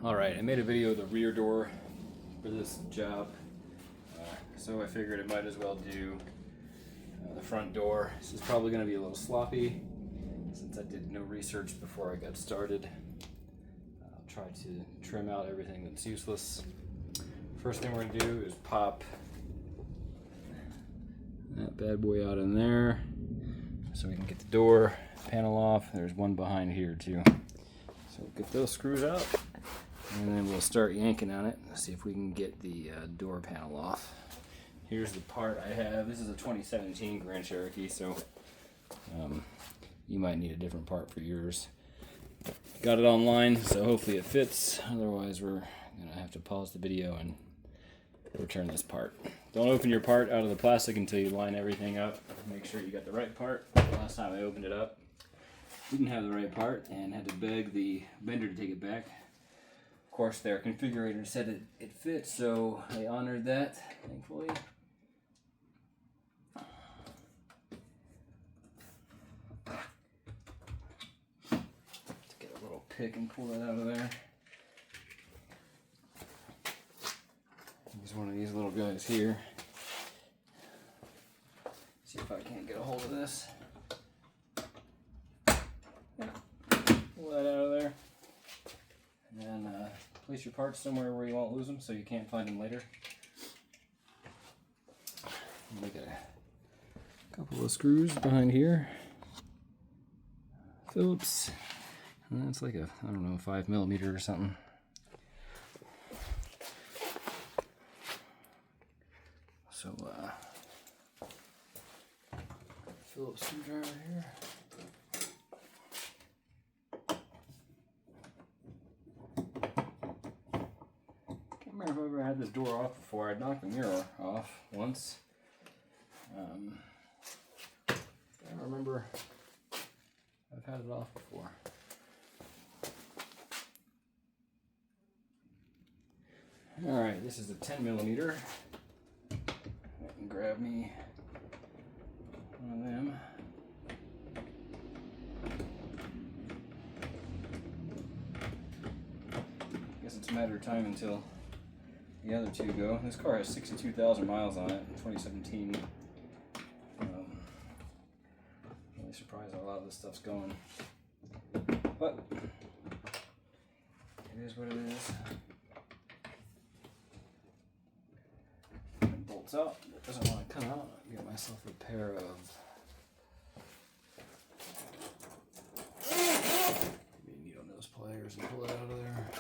Alright, I made a video of the rear door for this job, so I figured I might as well do the front door. This is probably going to be a little sloppy since I did no research before I got started. I'll try to trim out everything that's useless. First thing we're going to do is pop that bad boy out in there so we can get the door panel off. There's one behind here too. So we'll get those screws out and then we'll start yanking on it. See if we can get the door panel off. Here's the part I have. This is a 2017 Grand Cherokee, so you might need a different part for yours. Got it online, so hopefully it fits. Otherwise, we're gonna have to pause the video and return this part. Don't open your part out of the plastic until you line everything up. Make sure you got the right part. Last time I opened it up, didn't have the right part and had to beg the vendor to take it back. Of course, their configurator said it fits, so I honored that, thankfully. Let's get a little pick and pull that out of there. Use one of these little guys here. See if I can't get a hold of this. Yeah. Pull that out of there. And then place your parts somewhere where you won't lose them so you can't find them later. Make a couple of screws behind here. Phillips. And that's like a, I don't know, 5mm or something. So, Phillips screwdriver here. Can't remember if I ever had this door off before. I knocked the mirror off once. I don't remember I've had it off before. Alright, this is a 10mm. I can grab me one of them. Guess it's a matter of time until the other two go. This car has 62,000 miles on it in 2017. Really surprised how a lot of this stuff's going. But it is what it is. It bolts out. It doesn't want to come out. I'll get myself a pair of maybe needle nose pliers and pull it out of there.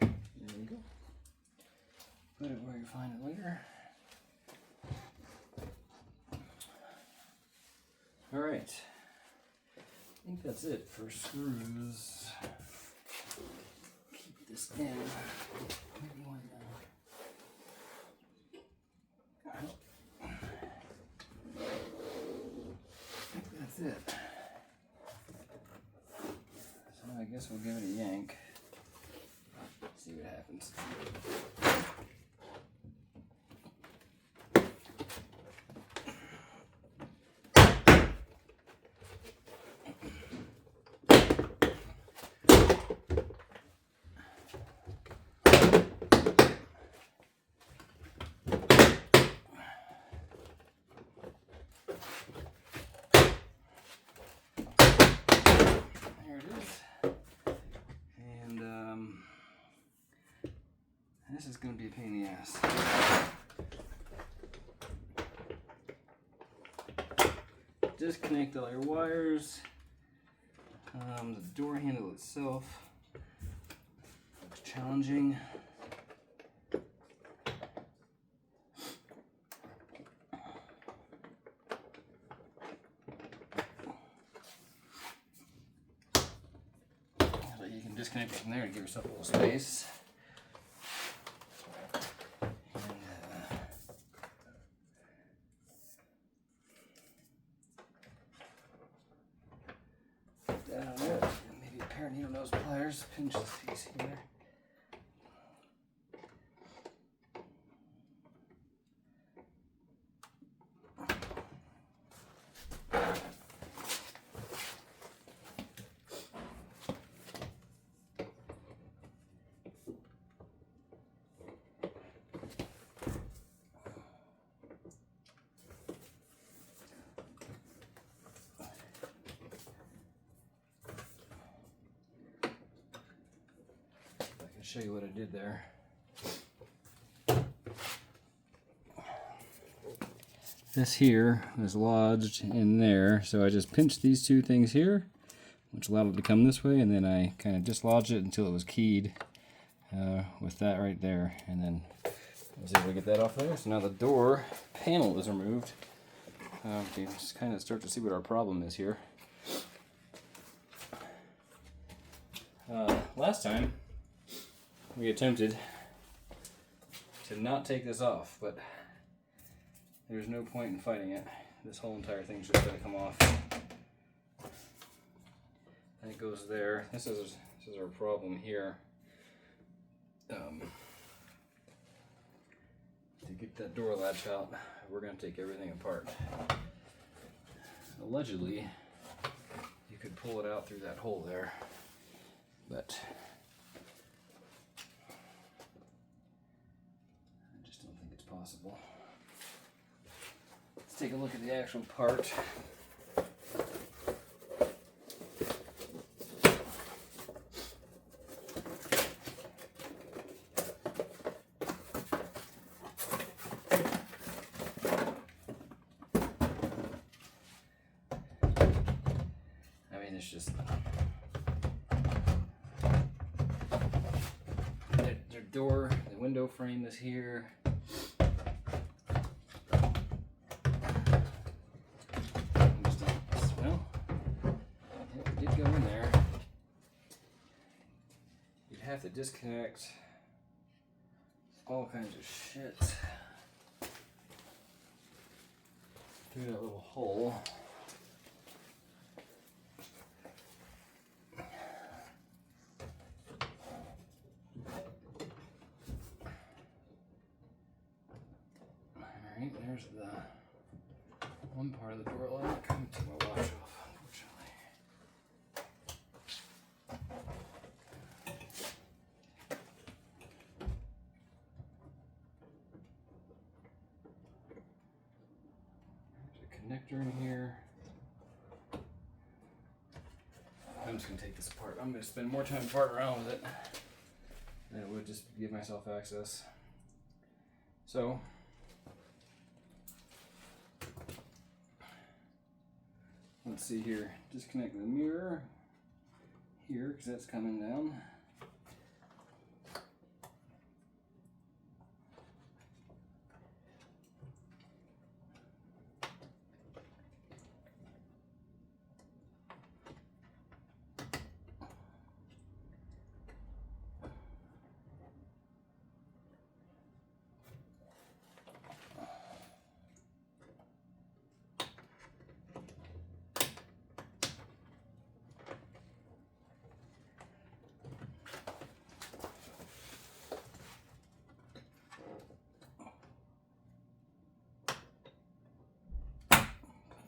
There you go. Put it where you find it later. Alright. I think that's it for screws. Keep this in. Maybe one I think that's it. So I guess we'll give it a yank. See what happens. This is going to be a pain in the ass. Disconnect all your wires. The door handle itself looks challenging. So you can disconnect it from there to give yourself a little space. Down there, and maybe a pair of needle nose pliers, pinch this piece here. show you what I did there. This here is lodged in there, so I just pinched these two things here, which allowed it to come this way, and then I kind of dislodged it until it was keyed with that right there, and then I was able to get that off there. So now the door panel is removed. Okay, just kind of start to see what our problem is here. Last time we attempted to not take this off, but there's no point in fighting it. This whole entire thing's just going to come off. And it goes there. This is our problem here. To get that door latch out, we're going to take everything apart. Allegedly, you could pull it out through that hole there, but I just don't think it's possible. Let's take a look at the actual part. It's just the door, the window frame is here. Well, it did go in there. You'd have to disconnect all kinds of shit through that little hole. There's the one part of the door lock. I'm going to take my watch off, unfortunately. There's a connector in here. I'm just going to take this apart. I'm going to spend more time farting around with it than it would just give myself access. So, let's see here, disconnect the mirror here because that's coming down.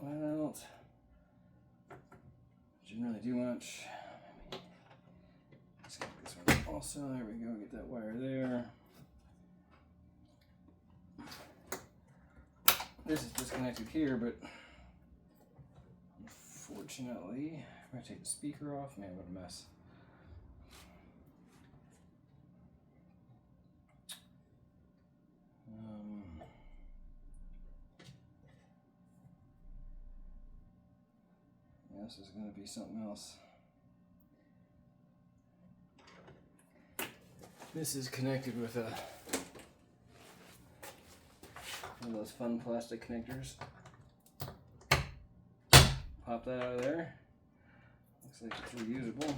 Well, didn't really do much. Let's get this one also. There we go. Get that wire there. This is disconnected here, but unfortunately, I'm gonna take the speaker off. Man, what a mess. This is going to be something else. This is connected with one of those fun plastic connectors. Pop that out of there. Looks like it's reusable.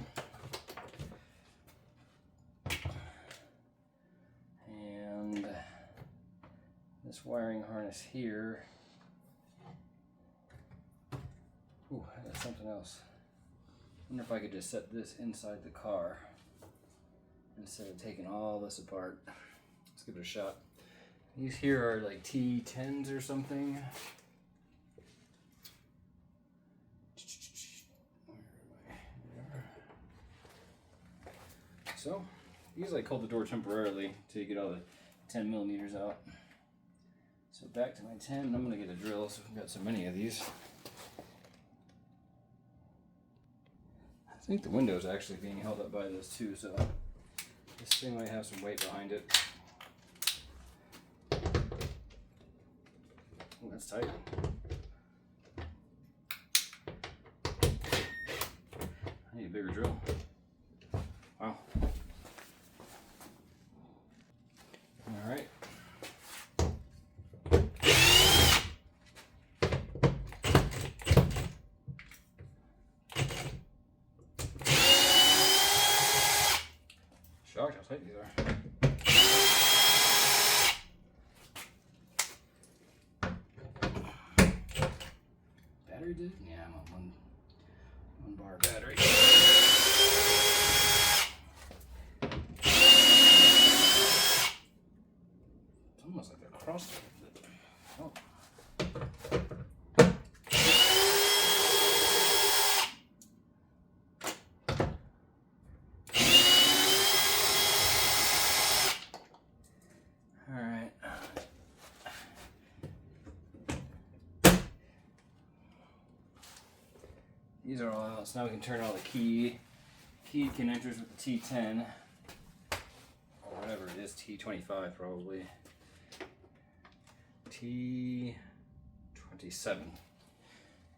And this wiring harness here. Ooh, that's something else. I wonder if I could just set this inside the car instead of taking all this apart. Let's give it a shot. These here are like T10s or something. So, usually I hold the door temporarily till you get all the 10 millimeters out. So back to my 10, I'm gonna get a drill, so we've got so many of these. I think the window's actually being held up by this too, so This thing might have some weight behind it. Oh, that's tight. I need a bigger drill. Wow. All right. Shocked how tight these are. Battery did? Yeah, I'm on one bar battery. It's almost like they're crossed. Oh. Alright. These are all out, so now we can turn all the key connectors with the T10. Or whatever it is, T25 probably. T27.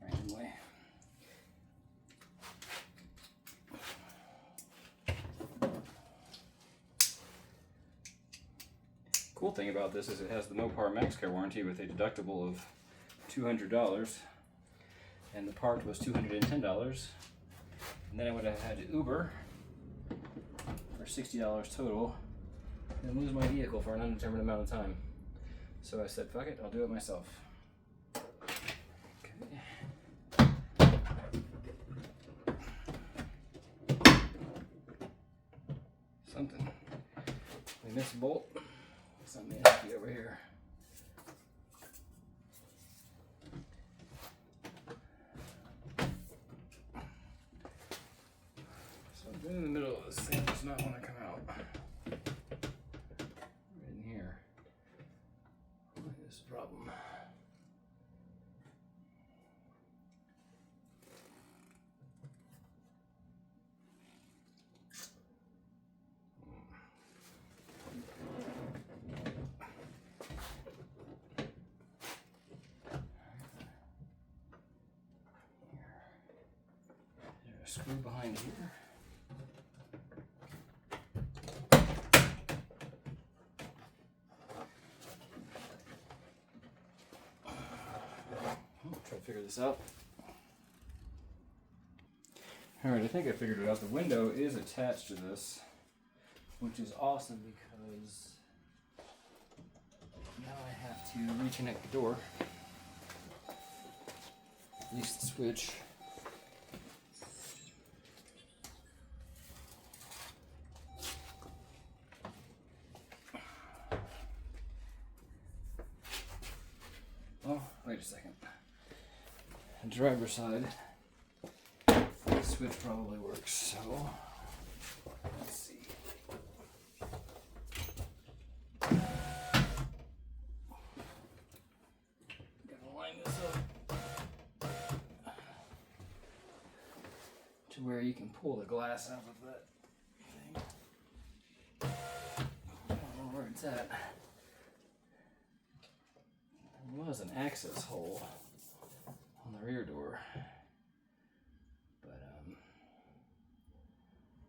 Randomly. Cool thing about this is it has the Mopar MaxCare warranty with a deductible of $200, and the part was $210, and then I would have had to Uber for $60 total and lose my vehicle for an undetermined amount of time. So I said, fuck it, I'll do it myself. Okay. Something. We missed a bolt. Something nasty over here. Something in the middle of this thing does not want to come out. Right in here. This is a problem. Screw behind here. Try to figure this out. Alright, I think I figured it out. The window is attached to this, which is awesome because now I have to reconnect the door. At least the switch. Oh, wait a second. The driver's side, the switch probably works, so let's see. Gotta line this up to where you can pull the glass out of that thing. I don't know where it's at. There was an access hole on the rear door, but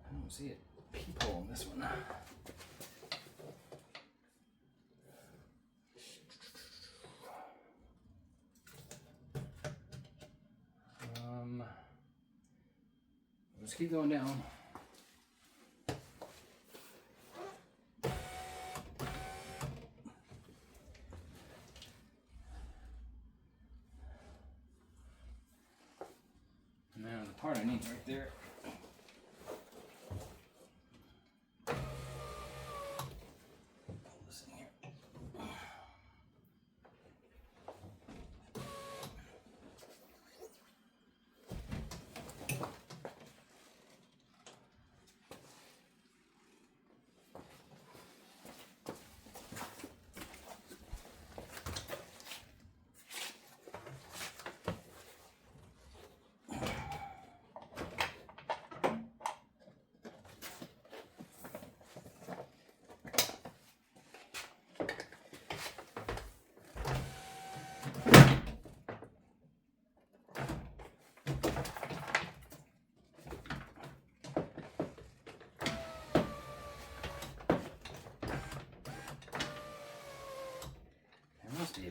I don't see a peephole in this one. Let's keep going down. Now the part I need is right there. Pull this in here.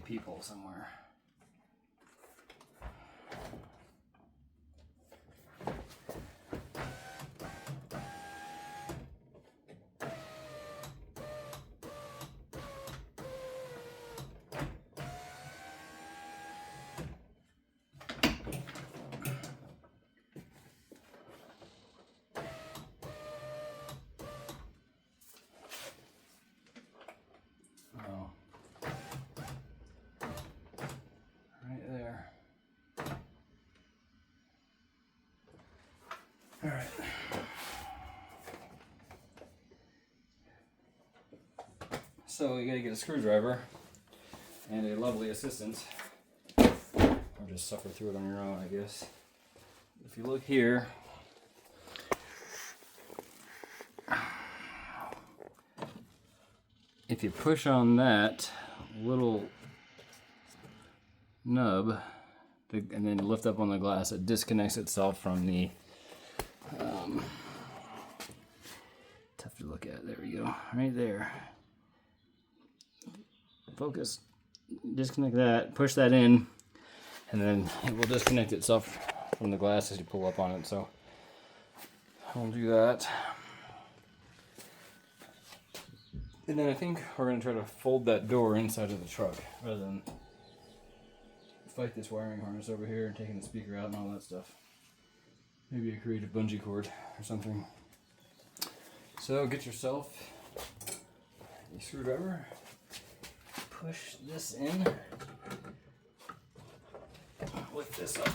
peephole somewhere. All right. So you gotta get a screwdriver and a lovely assistant, or just suffer through it on your own, I guess. If you look here, if you push on that little nub and then lift up on the glass, it disconnects itself from the tough to look at. There we go, right there. Focus, disconnect that, push that in, and then it will disconnect itself from the glass as you pull up on it. So I'll do that. And then I think we're going to try to fold that door inside of the truck rather than fight this wiring harness over here and taking the speaker out and all that stuff. Maybe a creative bungee cord or something. So get yourself a screwdriver, push this in, lift this up.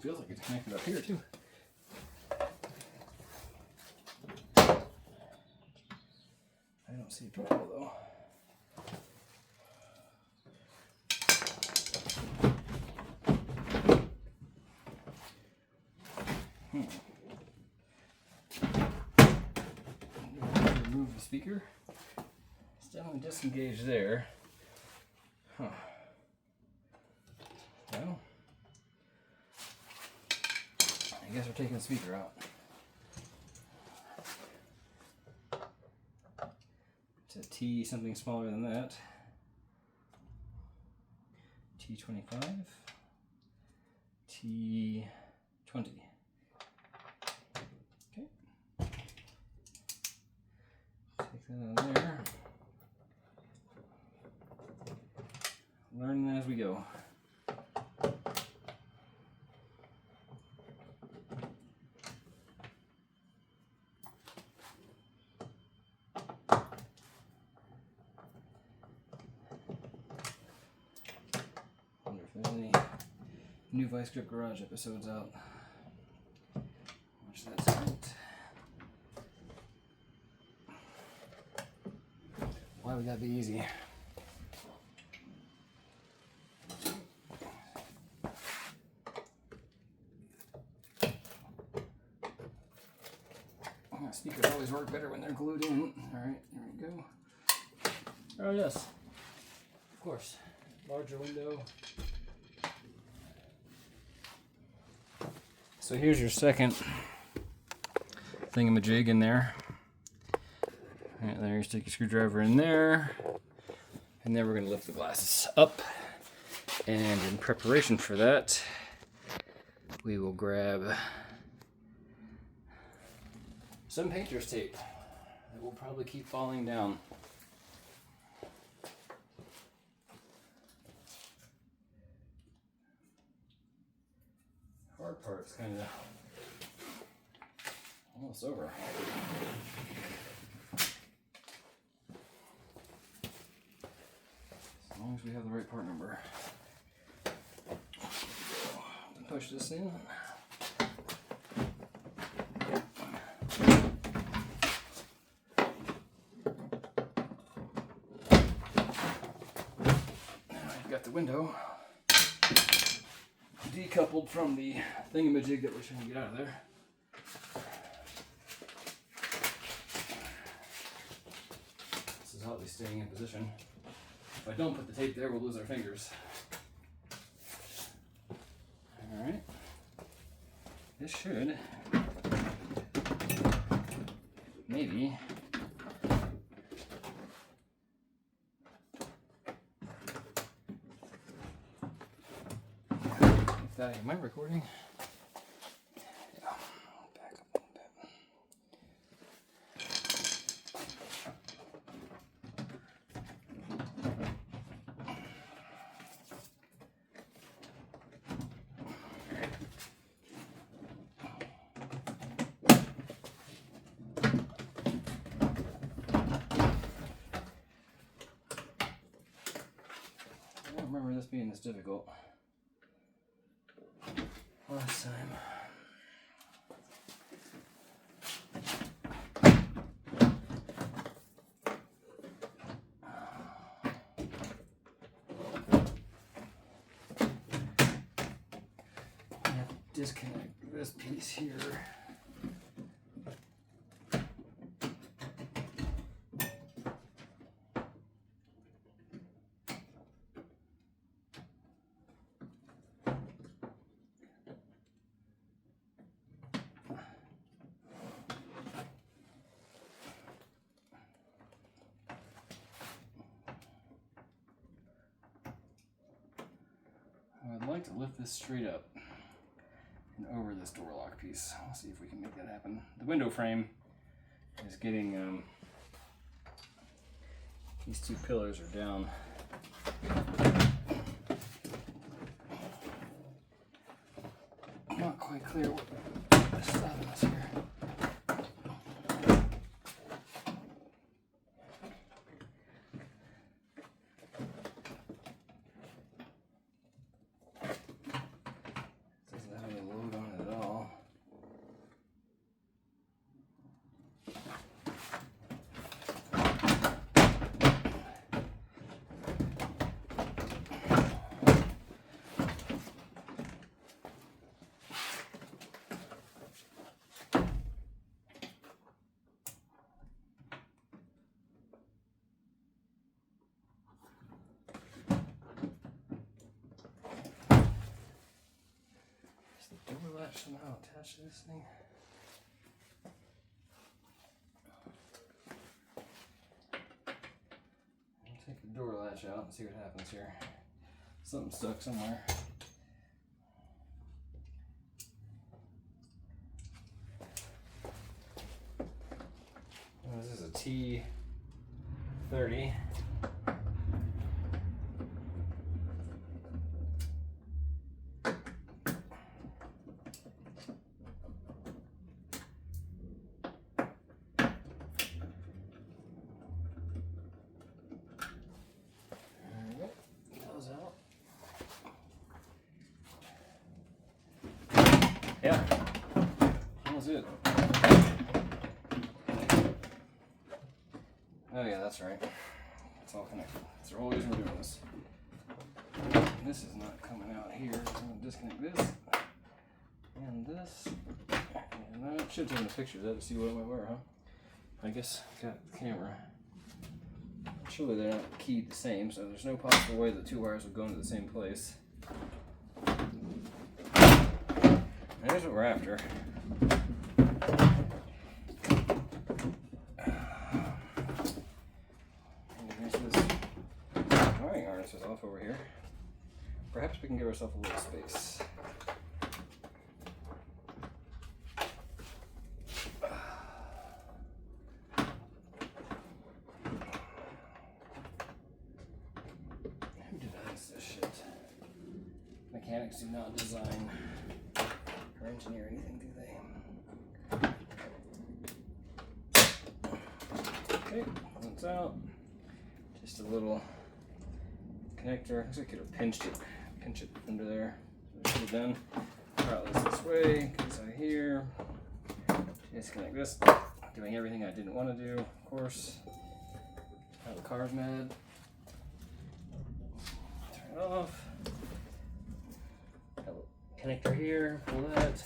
Feels like it's connected up here too. I don't see people though. Remove the speaker. It's definitely disengaged there. Huh. Well, I guess we're taking the speaker out. It's a T, something smaller than that. T25, T20. Okay. Take that out of there. Learning as we go. Any new Vice Grip Garage episodes out. Watch that out. Why would that be easy? Speakers always work better when they're glued in. Alright, there we go. Oh yes, of course. Larger window. So here's your second thingamajig in there. Right there, you stick your screwdriver in there. And then we're going to lift the glasses up. And in preparation for that, we will grab some painter's tape that will probably keep falling down. Hard part's kind of almost over. As long as we have the right part number. Push this in. Got the window decoupled from the thingamajig that we're trying to get out of there. This is oddly staying in position. If I don't put the tape there, we'll lose our fingers. Alright. This should maybe if that am I recording? Yeah, back up a little bit. I don't remember this being this difficult last time. I have to disconnect this piece here. I'd like to lift this straight up and over this door lock piece. We'll see if we can make that happen. The window frame is getting, these two pillars are down. Not quite clear what is stopping us here. Door latch somehow attached to this thing. I'll take the door latch out and see what happens here. Something stuck somewhere. This is a T30. Yeah, almost it. Oh yeah, that's right. It's all connected. That's the whole reason we're doing this. This is not coming out here. I'm gonna disconnect this and this. And I should take the pictures of it to see what it might wear, huh? I guess I got the camera. Surely they're not keyed the same, so there's no possible way the two wires would go into the same place. There's what we're after. This wiring harness is off over here. Perhaps we can give ourselves a little space. Who designs this shit? Mechanics do not design or engineer anything, do they? Okay, that's out. Just a little connector. Looks like I could have pinch it under there. So should have done. Probably this way, because I here. Disconnect this. Doing everything I didn't want to do, of course. How the car's mad. Turn it off. Have a connector here. Pull that.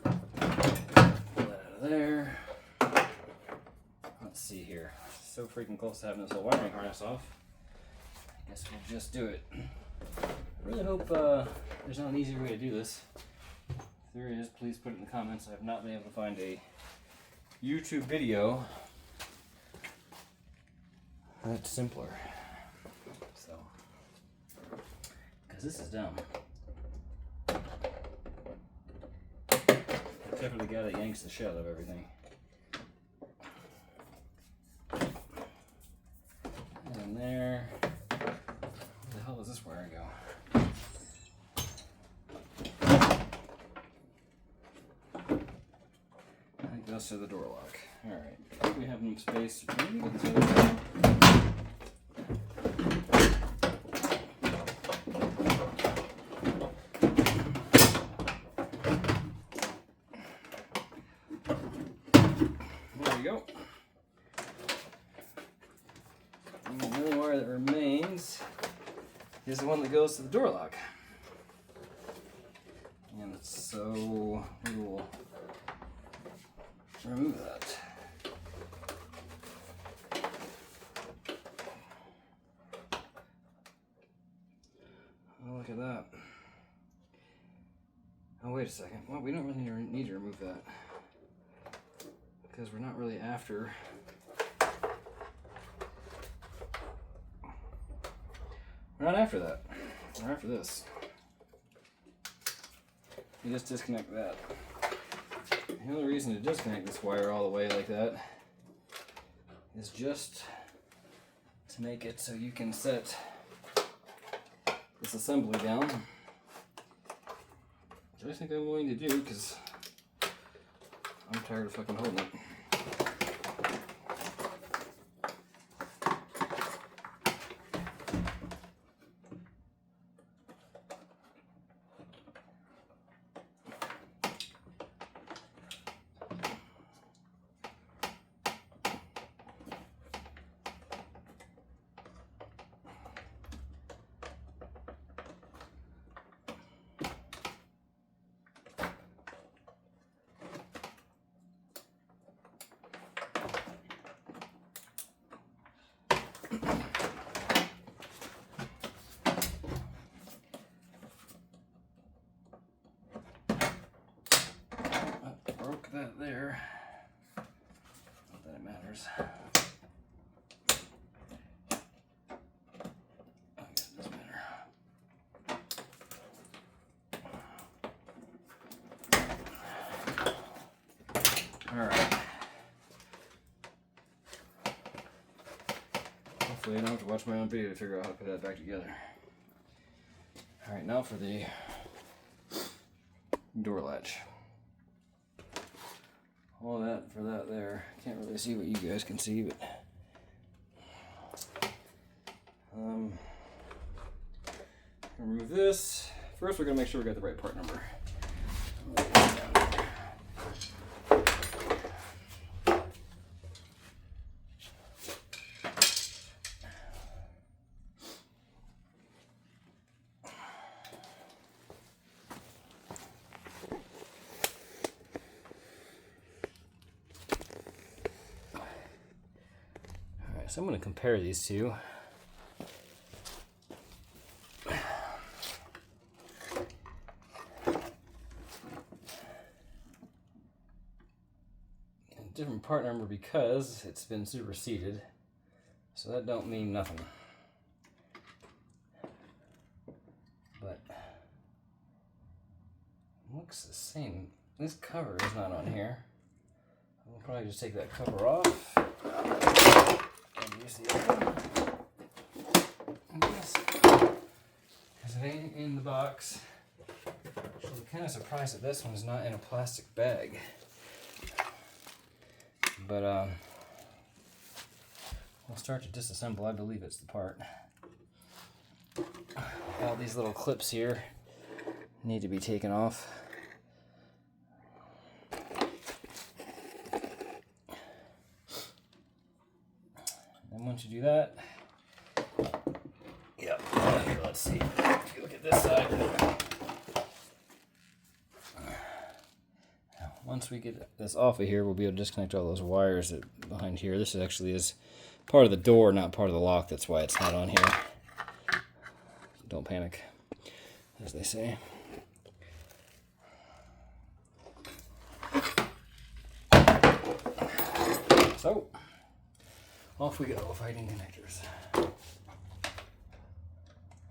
Pull that out of there. Let's see here. So freaking close to having this whole wiring harness off. I guess we'll just do it. I really hope there's not an easier way to do this. there is, please put it in the comments. I have not been able to find a YouTube video that's simpler. So, because this is dumb. Except for the guy that yanks the shit out of everything. And there. Where the hell does this wire go? I think that's to the door lock. Alright. I think we have enough space. Maybe get this other side. There we go. And the only wire that remains is the one that goes to the door lock. And so we will remove that. Oh, look at that. Oh, wait a second. Well, we don't really need to remove that because we're not really after. We're not after that. We're after this. You just disconnect that. The only reason to disconnect this wire all the way like that is just to make it so you can set this assembly down. Which I think I'm willing to do because I'm tired of fucking holding it. Broke that there. Not that it matters. I guess it doesn't matter. Alright. Hopefully I don't have to watch my own video to figure out how to put that back together. Alright, now for the door latch. All that for that there. Can't really see what you guys can see, but remove this. First, we're gonna make sure we got the right part number. So I'm going to compare these two. Different part number because it's been superseded, so that don't mean nothing. But it looks the same. This cover is not on here. We'll probably just take that cover off. Use the other one. Because it ain't in the box. Actually, kind of surprised that this one's not in a plastic bag. But we'll start to disassemble. I believe it's the part. All these little clips here need to be taken off. Once you do that, yep. Let's see. If you look at this side. Once we get this off of here, we'll be able to disconnect all those wires that behind here. This actually is part of the door, not part of the lock. That's why it's not on here. Don't panic, as they say. So, off we go, fighting connectors.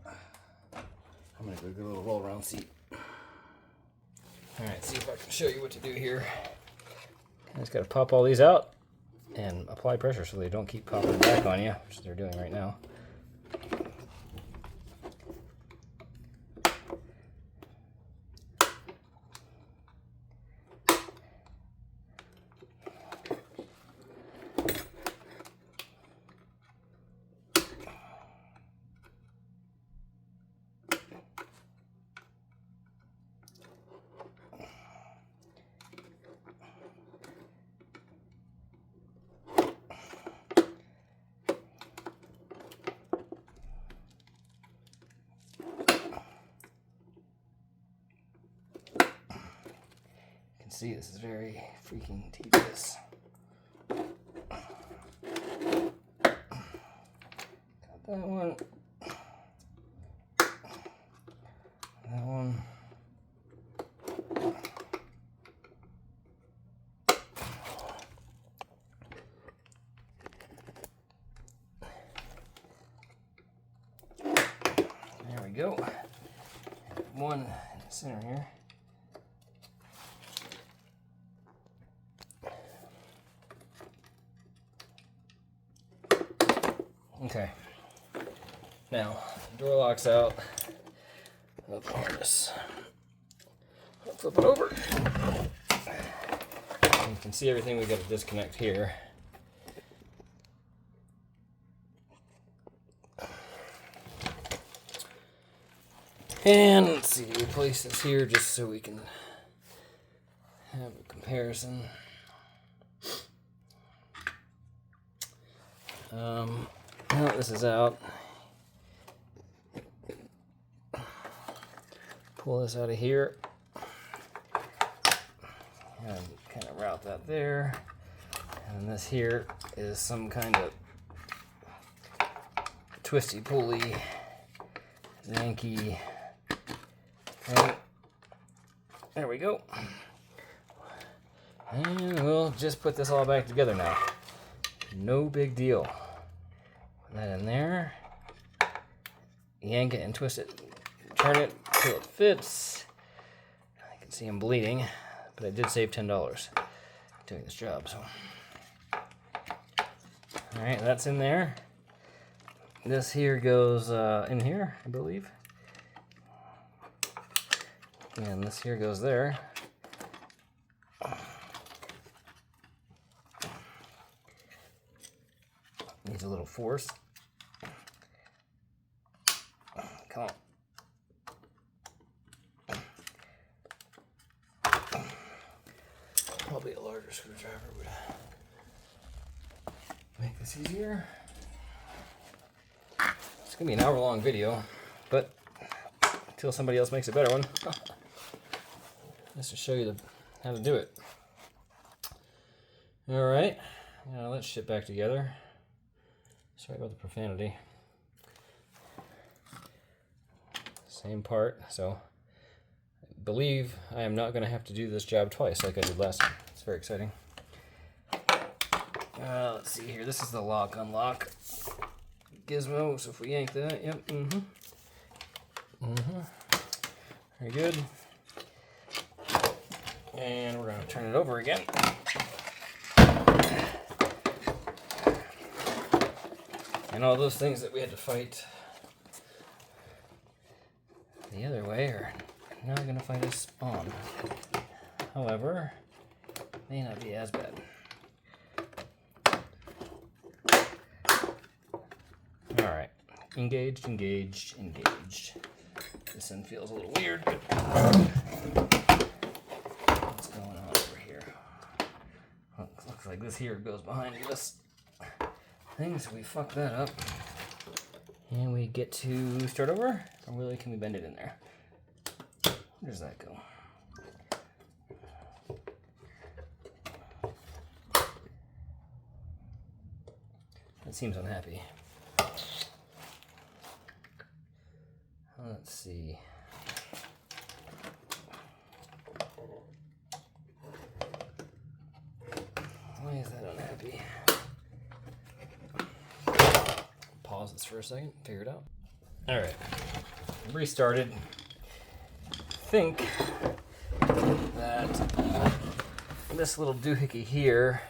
I'm gonna go get a little roll around seat. Alright, see if I can show you what to do here. I just gotta pop all these out and apply pressure so they don't keep popping back on you, which they're doing right now. See, this is very freaking tedious. Got that one. That one. There we go. One in the center here. Okay, now door locks out of the harness. I'll flip it over. And you can see everything we got to disconnect here. And let's see, we place this here just so we can have a comparison. Now this is out. Pull this out of here. And kind of route that there. And this here is some kind of twisty pulley, Yankee. And there we go. And we'll just put this all back together now. No big deal. Put that in there. Yank it and twist it. Turn it till it fits. I can see I'm bleeding, but I did save $10 doing this job. So, all right, that's in there. This here goes in here, I believe. And this here goes there. Needs a little force. Come on. Probably a larger screwdriver would make this easier. It's gonna be an hour-long video, but until somebody else makes a better one, just to show you how to do it. All right, now let's ship back together. Sorry about the profanity. Same part, so I believe I am not going to have to do this job twice like I did last time. It's very exciting. Let's see here. This is the lock unlock gizmo. So if we yank that, yep, very good. And we're going to turn it over again. And all those things that we had to fight the other way are now going to fight us on. However, may not be as bad. Alright, engaged, engaged, engaged. This end feels a little weird, but what's going on over here? Looks like this here goes behind this thing, so we fuck that up. And we get to start over, or really can we bend it in there? Where does that go? That seems unhappy. Let's see. Why is that unhappy? this for a second, figure it out. All right, restarted. Think that this little doohickey here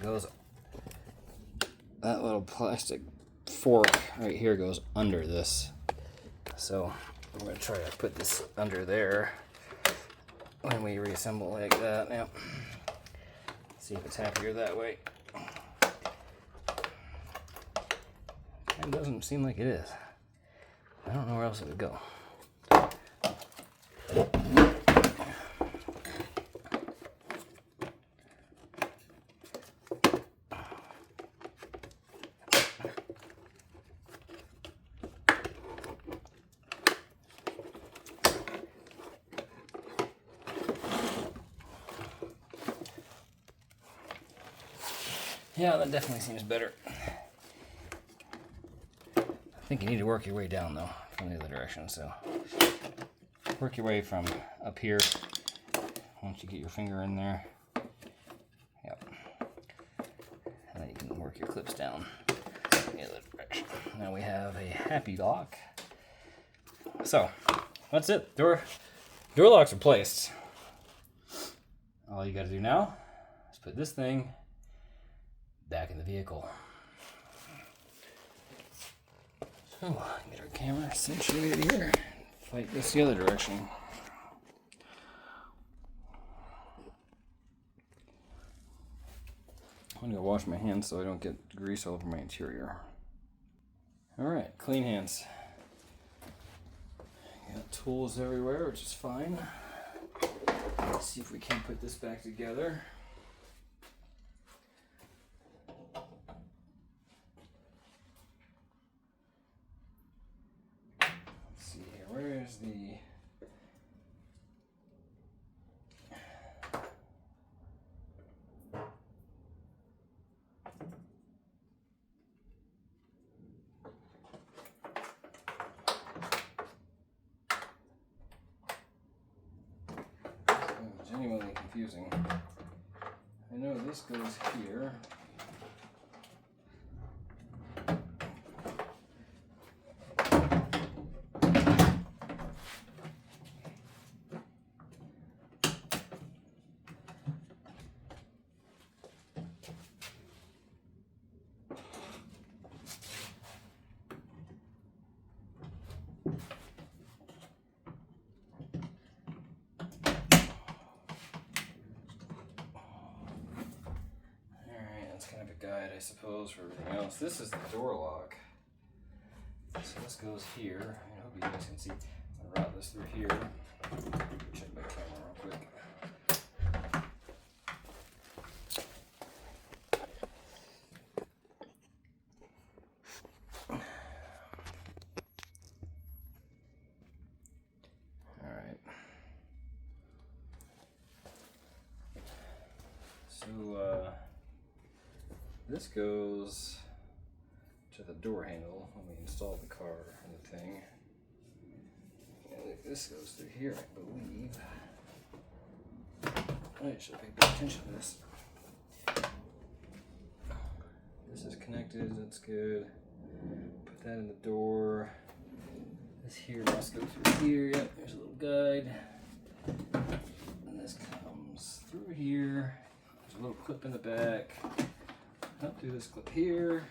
goes, that little plastic fork right here goes under this. So I'm going to try to put this under there when we reassemble like that. Now, see if it's happier that way. It doesn't seem like it is. I don't know where else it would go. Yeah, that definitely seems better. I think you need to work your way down though, from the other direction. So work your way from up here once you get your finger in there. Yep. And then you can work your clips down the other direction. Now we have a happy lock. So that's it. Door locks are placed. All you got to do now is put this thing back in the vehicle. So, get our camera situated here. Fight this the other direction. I'm gonna wash my hands so I don't get grease all over my interior. Alright, clean hands. Got tools everywhere, which is fine. Let's see if we can put this back together. Where's the genuinely confusing. I know this goes here. Kind of a guide, I suppose, for everything else. This is the door lock. So this goes here. I hope you guys can see. I'll route this through here. Check my camera real quick. Alright. So, this goes to the door handle when we install the car and the thing. And this goes through here, I believe. I should pay attention to this. This is connected, that's good. Put that in the door. This here must go through here. Yep, there's a little guide. And this comes through here. There's a little clip in the back. Up through this clip here.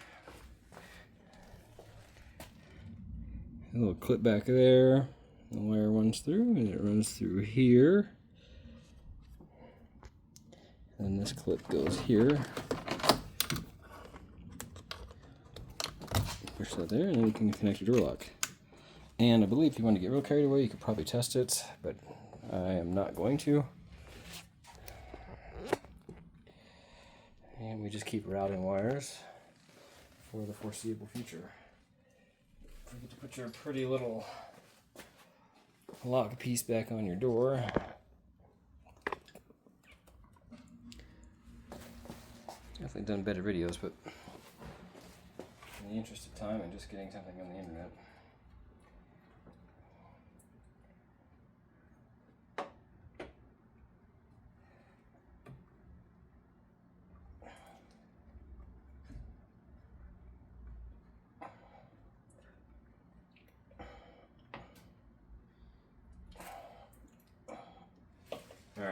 A little clip back there. The wire runs through and it runs through here. And this clip goes here. Push that there and then you can connect your door lock. And I believe if you want to get real carried away, you could probably test it, but I am not going to. And we just keep routing wires for the foreseeable future. Forget to put your pretty little lock piece back on your door. Definitely done better videos, but in the interest of time and just getting something on the internet.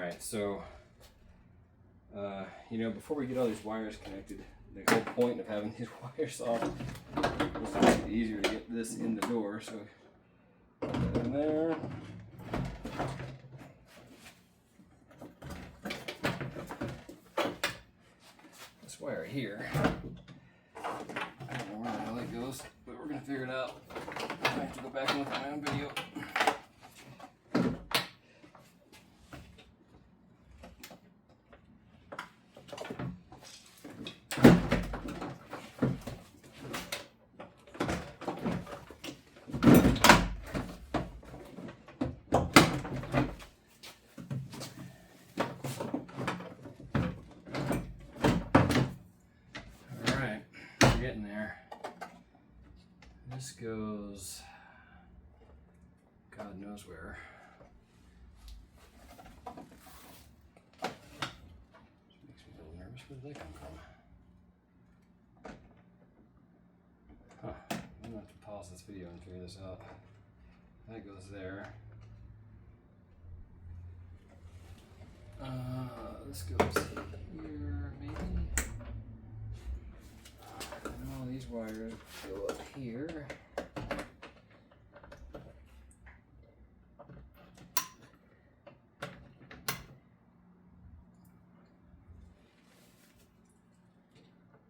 Alright, so you know, before we get all these wires connected, the whole point of having these wires off is to make it easier to get this in the door. So put that in there. This wire here, I don't know where the hell it goes, but we're gonna figure it out. I have to go back and look at my own video. Getting there. This goes God knows where. This makes me a little nervous. Where did that come from? Huh. I'm gonna have to pause this video and figure this out. That goes there. This goes here, maybe. And all these wires go up here.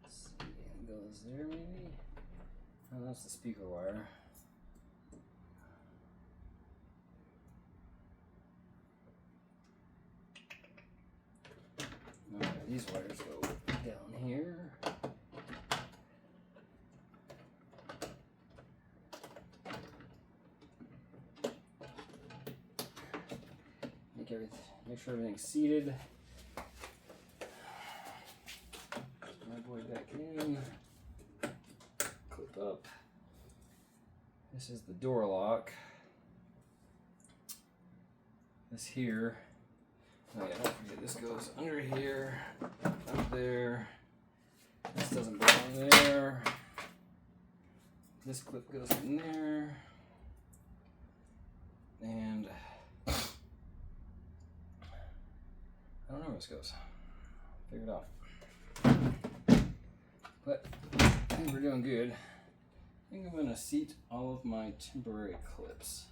Let's see, it goes there maybe? Oh, that's the speaker wire. Okay, these wires go down here. Make sure everything's seated. My boy back in. Clip up. This is the door lock. This here. Oh yeah, don't forget this goes under here, up there. This doesn't belong there. This clip goes in there. And I don't know where this goes. Figure it out. But I think we're doing good. I think I'm going to seat all of my temporary clips.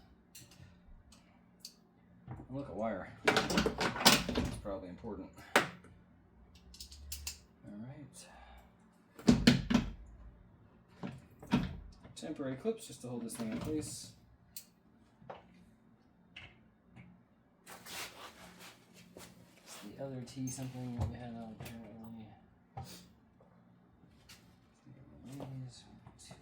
Oh, look, a wire. That's probably important. Alright. Temporary clips just to hold this thing in place. The other T something that we had on apparently. These 2.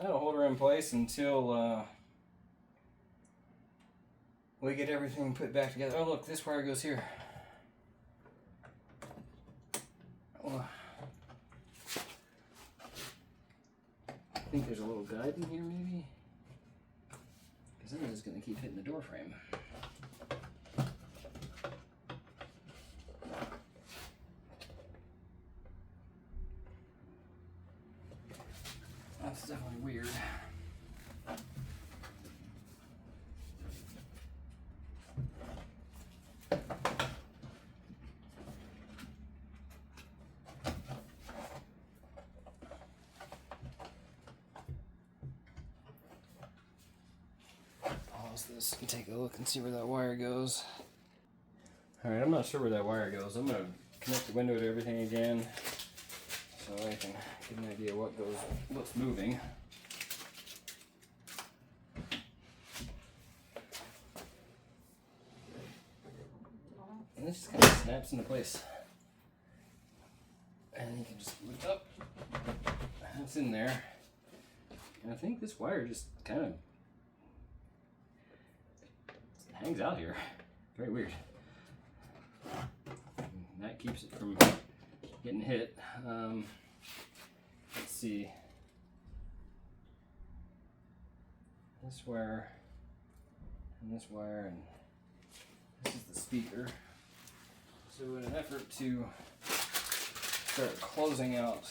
That'll hold her in place until we get everything put back together. Oh look, this wire goes here. Oh. I think there's a little guide in here maybe? Because then it's going to keep hitting the door frame. That's definitely weird. Pause this and take a look and see where that wire goes. Alright, I'm not sure where that wire goes. I'm going to connect the window to everything again so I can get an idea what's moving. And this just kind of snaps into place. And you can just lift up. That's in there. And I think this wire just kind of hangs out here. Very weird. And that keeps it from getting hit. Let's see. This wire and this wire, and this is the speaker. So in an effort to start closing out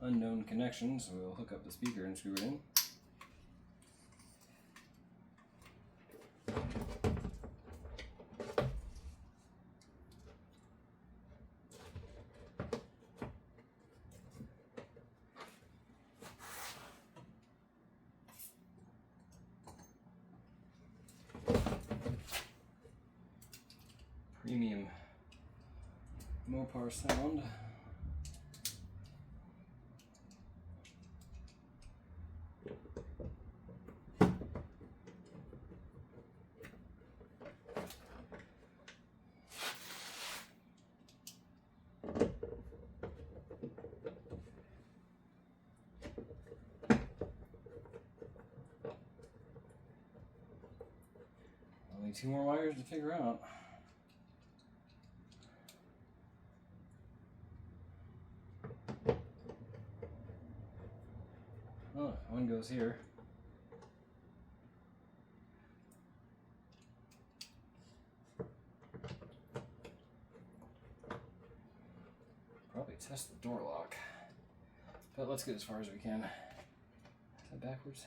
unknown connections, we'll hook up the speaker and screw it in. Premium Mopar sound. Only 2 more wires to figure out. Oh, one goes here. Probably test the door lock. But let's get as far as we can. Is that backwards?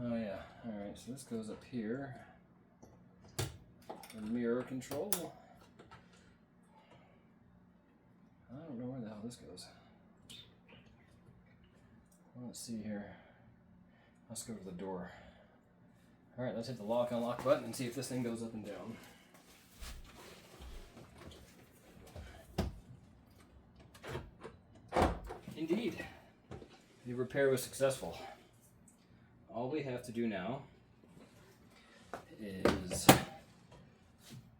Oh yeah, alright, so this goes up here. The mirror control. I don't know where the hell this goes. Let's see here. Let's go to the door. Alright, let's hit the lock unlock button and see if this thing goes up and down. Indeed, the repair was successful. All we have to do now is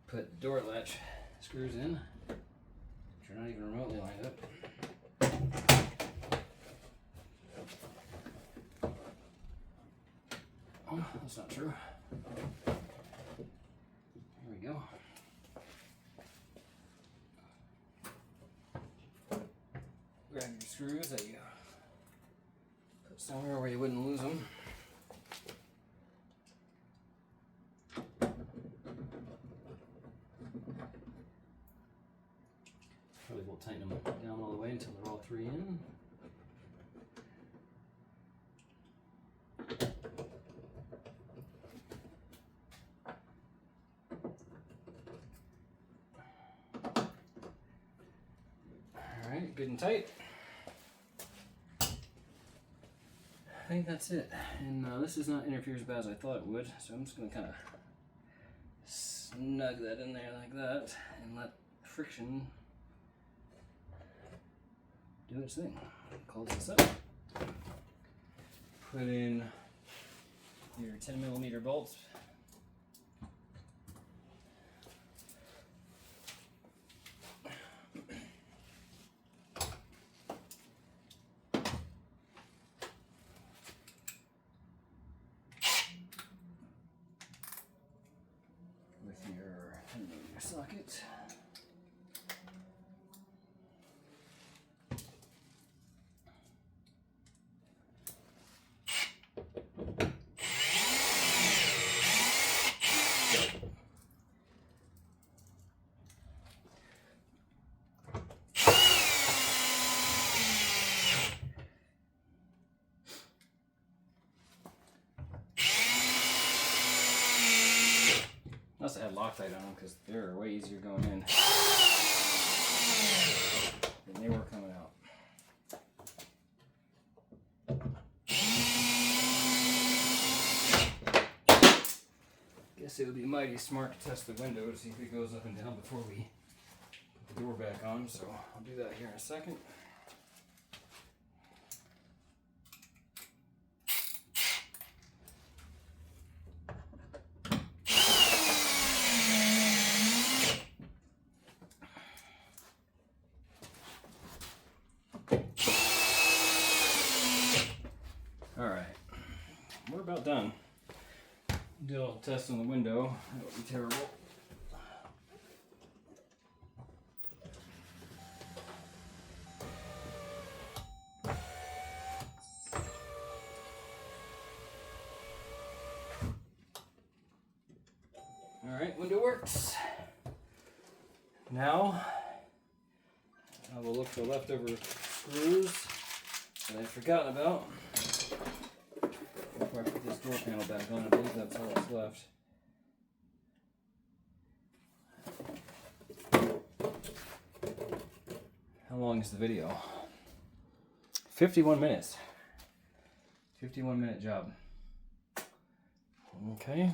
put the door latch screws in, which are not even remotely lined up. Oh, that's not true. Here we go. Grab your screws that you put somewhere where you wouldn't lose them. Probably won't tighten them down all the way until they're all 3 in. Alright, good and tight. I think that's it. And this does not interfere as bad as I thought it would, so I'm just going to kind of snug that in there like that and let friction do its thing. Close this up. Put in your 10mm bolts. With your 10mm socket. Must have had Loctite on them because they're way easier going in than they were coming out. Guess it would be mighty smart to test the window to see if it goes up and down before we put the door back on, so I'll do that here in a second. Do a little test on the window. That would be terrible. Alright, window works. Now, I will look for leftover screws that I've forgotten about before I put this door panel back on. I believe that's all that's left. How long is the video? 51 minutes. 51-minute job. Okay.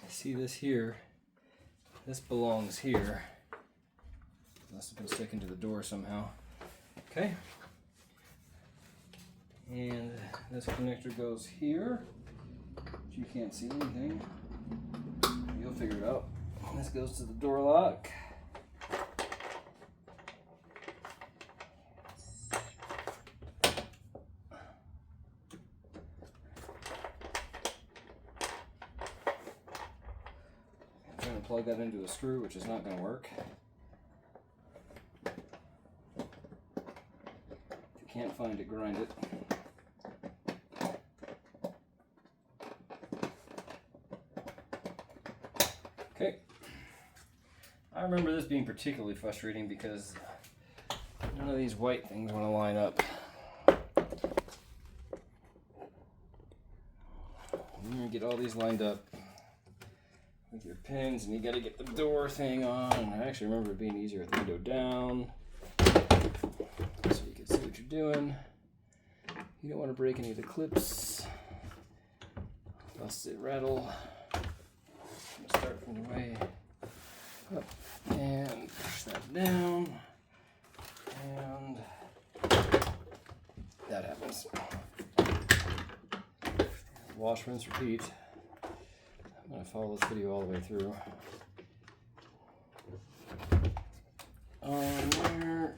See this here, this belongs here. Must have been sticking to the door somehow. Okay. And this connector goes here, but you can't see anything. You'll figure it out. This goes to the door lock. Plug that into a screw, which is not going to work. If you can't find it, grind it. Okay. I remember this being particularly frustrating because none of these white things want to line up. You get all these lined up with your pins, and you got to get the door thing on. And I actually remember it being easier with the window down, so you can see what you're doing. You don't want to break any of the clips, lest it rattle. I'm gonna start from the way up and push that down, and that happens. Wash, rinse, repeat. I'm going to follow this video all the way through. On there.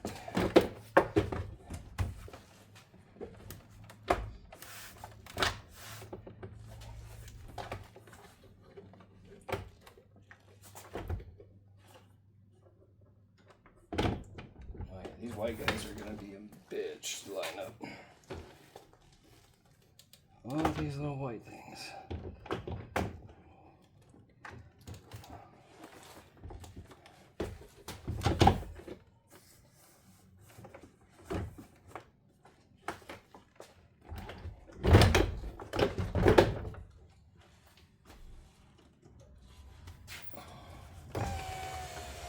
Oh yeah, these white guys are going to be a bitch to line up. All these little white things.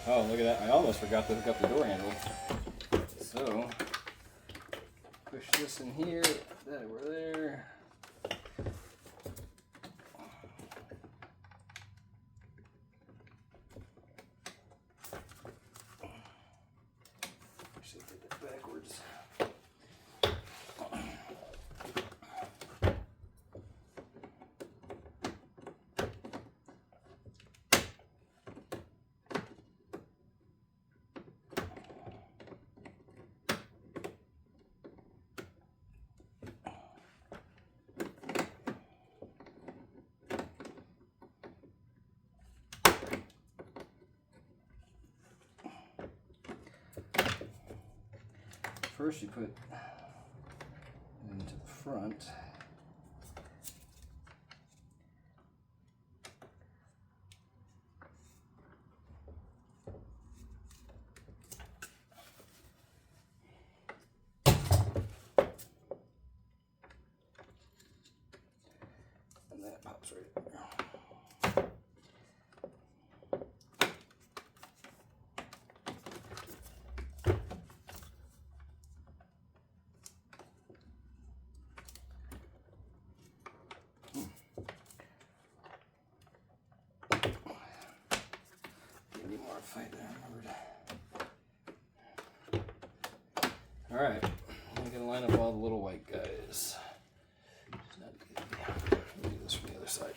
Oh, look at that. I almost forgot to hook up the door handle. So, push this in here, that over there. Actually, did it backwards. First you put it into the front. And then it pops right in there. Fight there, remembered. Alright, I'm gonna line up all the little white guys. It's not good. Let me do this from the other side.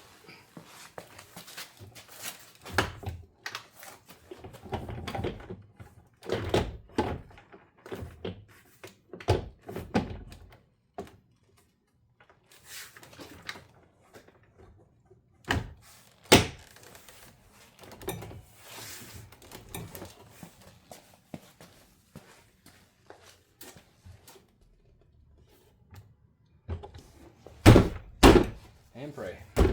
and pray. Oh.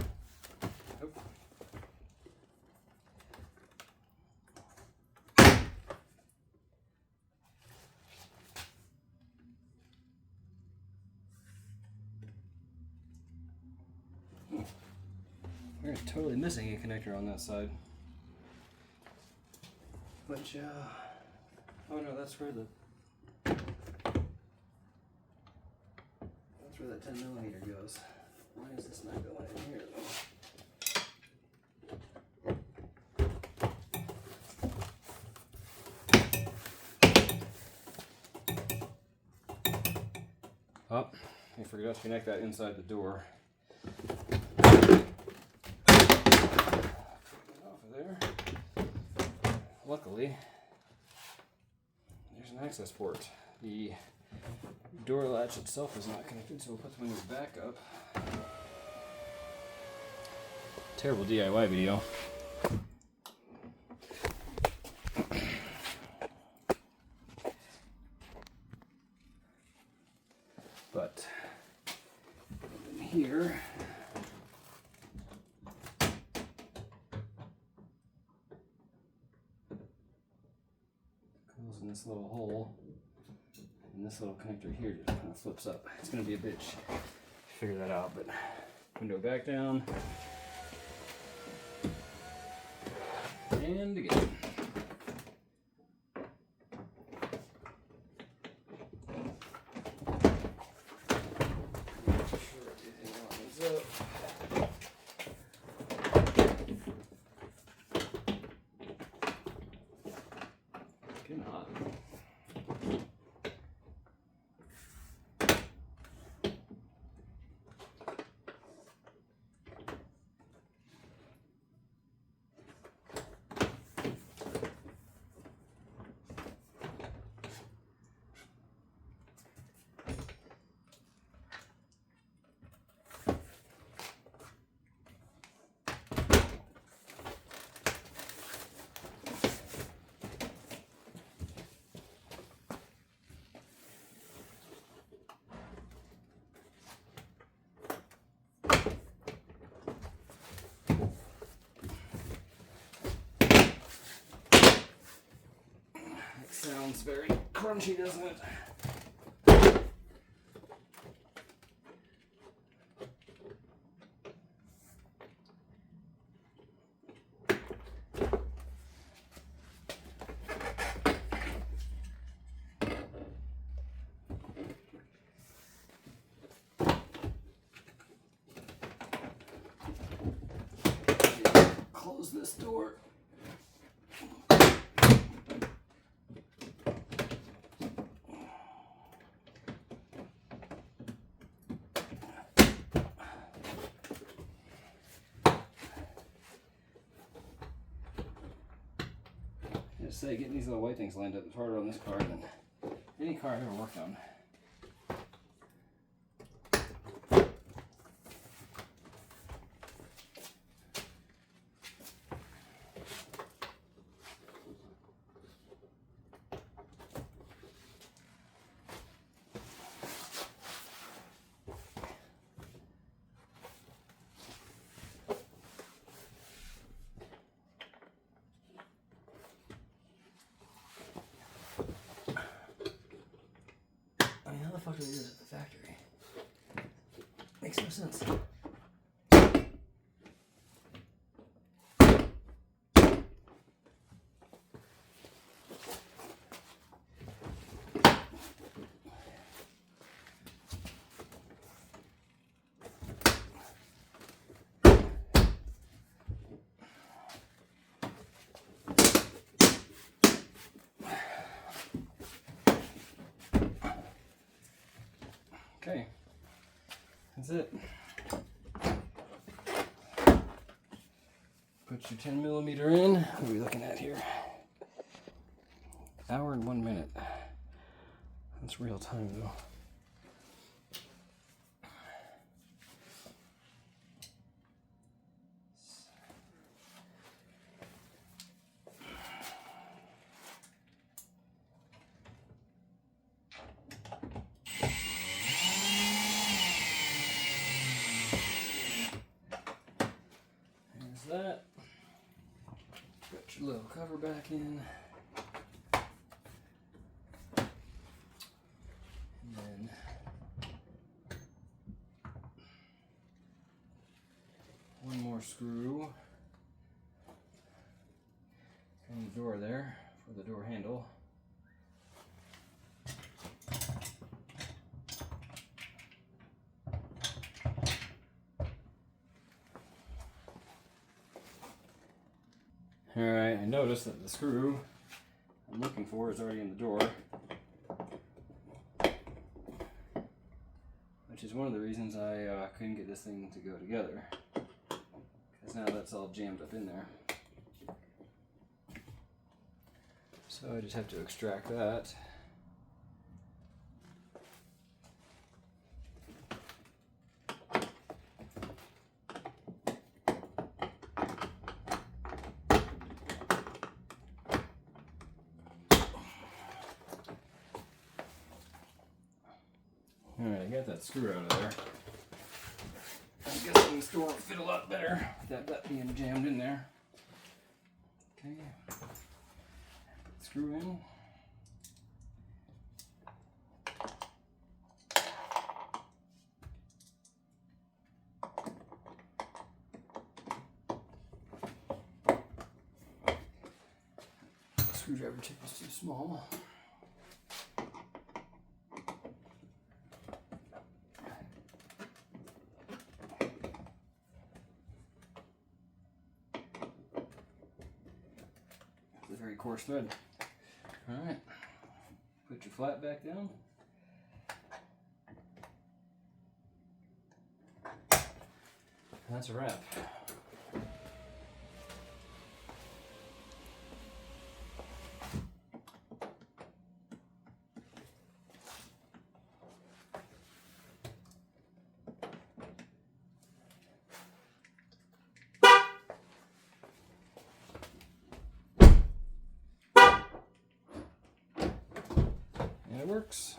We're totally missing a connector on that side. Which, oh no, that's where that 10mm goes. Why is this not going in here though? Oh, I forgot to connect that inside the door. Off of there. Luckily, there's an access port. The door latch itself is not connected, so we'll put the windows back up. Terrible DIY video. But in here, goes in this little hole, and this little connector here just kind of flips up. It's going to be a bitch to figure that out, but window back down, and again. Cannot. Sounds very crunchy, doesn't it? Close this door. Just say getting these little white things lined up is harder on this car than any car I've ever worked on. How the fuck do they do this at the factory? Makes no sense. Okay, that's it. Put your 10mm in. What are we looking at here? Hour and 1 minute. That's real time though. cover back in. And then one more screw on the door there for the door handle. Alright, I noticed that the screw I'm looking for is already in the door, which is one of the reasons I couldn't get this thing to go together, because now that's all jammed up in there. So I just have to extract that. Alright, I got that screw out of there. I'm guessing this door will fit a lot better with that butt being jammed in there. Okay. Screw in. Screwdriver tip is too small. It's a very coarse thread. Alright, put your flat back down. That's a wrap. And it works.